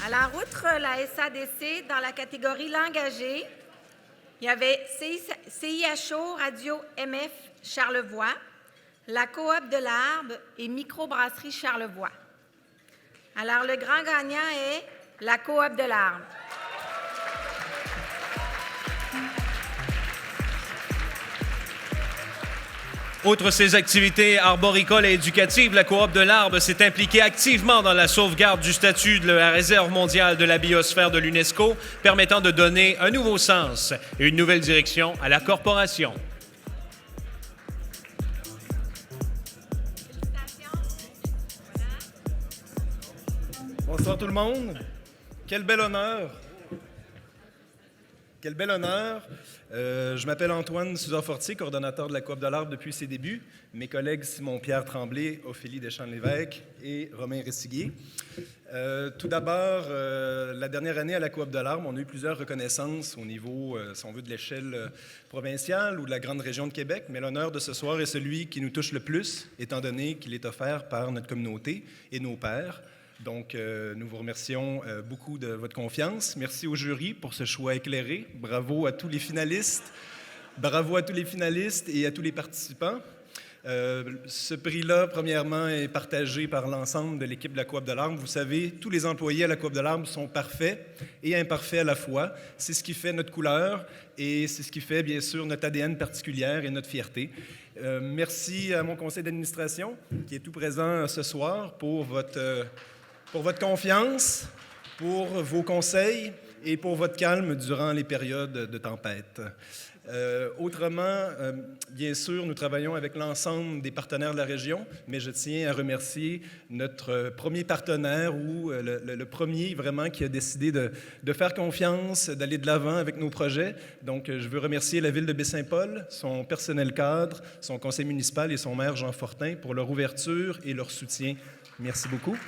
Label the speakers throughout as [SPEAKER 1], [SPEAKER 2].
[SPEAKER 1] À la outre la SADC, dans la catégorie L'Engagé, il y avait CIHO Radio MF Charlevoix, la Coop de l'Arbre et Microbrasserie Charlevoix. Alors, le grand gagnant est la Coop de l'Arbre.
[SPEAKER 2] Outre ses activités arboricoles et éducatives, la Coop de l'Arbre s'est impliquée activement dans la sauvegarde du statut de la réserve mondiale de la biosphère de l'UNESCO, permettant de donner un nouveau sens et une nouvelle direction à la corporation.
[SPEAKER 3] Bonsoir tout le monde. Quel bel honneur. Quel bel honneur. Je m'appelle Antoine Souza-Fortier, coordonnateur de la Coop de l'Arbre depuis ses débuts. Mes collègues Simon-Pierre Tremblay, Ophélie Deschamps-Lévesque et Romain Restiguier. Tout d'abord, la dernière année à la Coop de l'Arbre, on a eu plusieurs reconnaissances au niveau, si on veut, de l'échelle provinciale ou de la grande région de Québec, mais l'honneur de ce soir est celui qui nous touche le plus, étant donné qu'il est offert par notre communauté et nos pairs. Donc, nous vous remercions beaucoup de votre confiance. Merci au jury pour ce choix éclairé. Bravo à tous les finalistes. Bravo à tous les finalistes et à tous les participants. Ce prix-là, premièrement, est partagé par l'ensemble de l'équipe de la Coop de l'Arbre. Vous savez, tous les employés à la Coop de l'Arbre sont parfaits et imparfaits à la fois. C'est ce qui fait notre couleur et c'est ce qui fait, bien sûr, notre ADN particulière et notre fierté. Merci à mon conseil d'administration qui est tout présent ce soir pour votre confiance, pour vos conseils et pour votre calme durant les périodes de tempête. Autrement, bien sûr, nous travaillons avec l'ensemble des partenaires de la région, mais je tiens à remercier notre premier partenaire ou le premier vraiment qui a décidé de faire confiance, d'aller de l'avant avec nos projets. Donc, je veux remercier la Ville de Baie-Saint-Paul, son personnel cadre, son conseil municipal et son maire Jean Fortin pour leur ouverture et leur soutien. Merci beaucoup.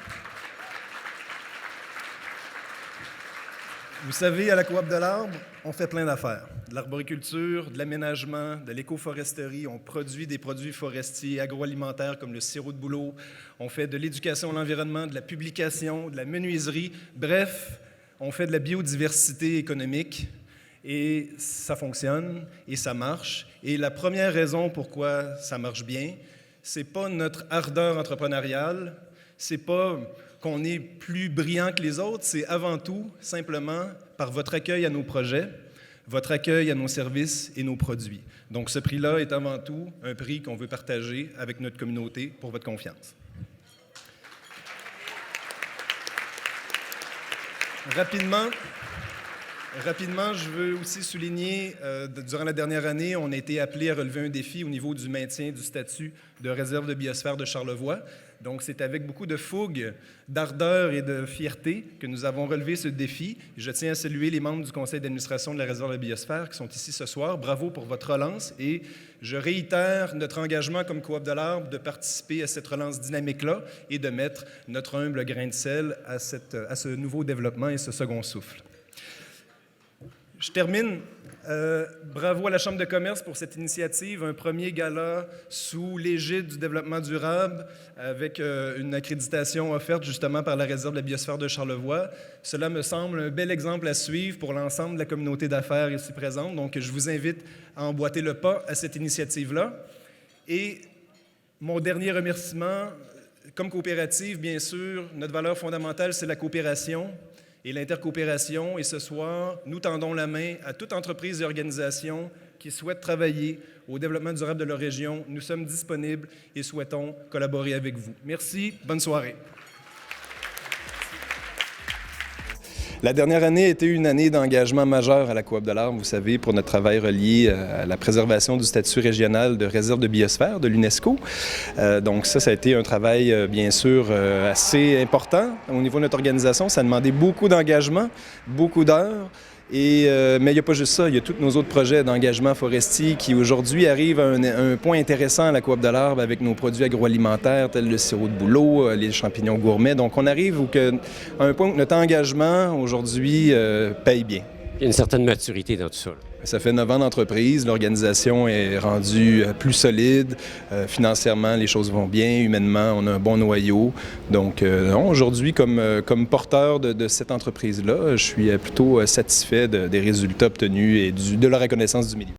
[SPEAKER 3] Vous savez, à la Coop de l'Arbre, on fait plein d'affaires. De l'arboriculture, de l'aménagement, de l'écoforesterie. On produit des produits forestiers, agroalimentaires comme le sirop de bouleau. On fait de l'éducation à l'environnement, de la publication, de la menuiserie. Bref, on fait de la biodiversité économique. Et ça fonctionne et ça marche. Et la première raison pourquoi ça marche bien, c'est pas notre ardeur entrepreneuriale, c'est pas qu'on est plus brillant que les autres, c'est avant tout simplement par votre accueil à nos projets, votre accueil à nos services et nos produits. Donc ce prix-là est avant tout un prix qu'on veut partager avec notre communauté pour votre confiance. Rapidement, je veux aussi souligner, durant la dernière année, on a été appelé à relever un défi au niveau du maintien du statut de réserve de biosphère de Charlevoix. Donc, c'est avec beaucoup de fougue, d'ardeur et de fierté que nous avons relevé ce défi. Je tiens à saluer les membres du conseil d'administration de la réserve de la biosphère qui sont ici ce soir. Bravo pour votre relance et je réitère notre engagement comme Coop de l'Arbre de participer à cette relance dynamique-là et de mettre notre humble grain de sel à ce nouveau développement et ce second souffle. Je termine. Bravo à la Chambre de commerce pour cette initiative, un premier gala sous l'égide du développement durable avec une accréditation offerte justement par la réserve de la biosphère de Charlevoix. Cela me semble un bel exemple à suivre pour l'ensemble de la communauté d'affaires ici présente. Donc, je vous invite à emboîter le pas à cette initiative-là. Et mon dernier remerciement, comme coopérative, bien sûr, notre valeur fondamentale, c'est la coopération et l'intercoopération. Et ce soir, nous tendons la main à toute entreprise et organisation qui souhaite travailler au développement durable de leur région. Nous sommes disponibles et souhaitons collaborer avec vous. Merci. Bonne soirée. La dernière année a été une année d'engagement majeur à la Coop de l'Arbre, vous savez, pour notre travail relié à la préservation du statut régional de réserve de biosphère de l'UNESCO. Donc ça a été un travail, bien sûr, assez important au niveau de notre organisation. Ça a demandé beaucoup d'engagement, beaucoup d'heures. Mais il n'y a pas juste ça, il y a tous nos autres projets d'engagement forestier qui aujourd'hui arrivent à un point intéressant à la Coop de l'Arbre avec nos produits agroalimentaires tels le sirop de bouleau, les champignons gourmets. Donc on arrive à un point où notre engagement aujourd'hui paye bien.
[SPEAKER 4] Il y a une certaine maturité dans tout ça.
[SPEAKER 3] Ça fait 9 ans d'entreprise. L'organisation est rendue plus solide. Financièrement, les choses vont bien. Humainement, on a un bon noyau. Donc, aujourd'hui, comme porteur de cette entreprise-là, je suis plutôt satisfait des résultats obtenus et de la reconnaissance du milieu.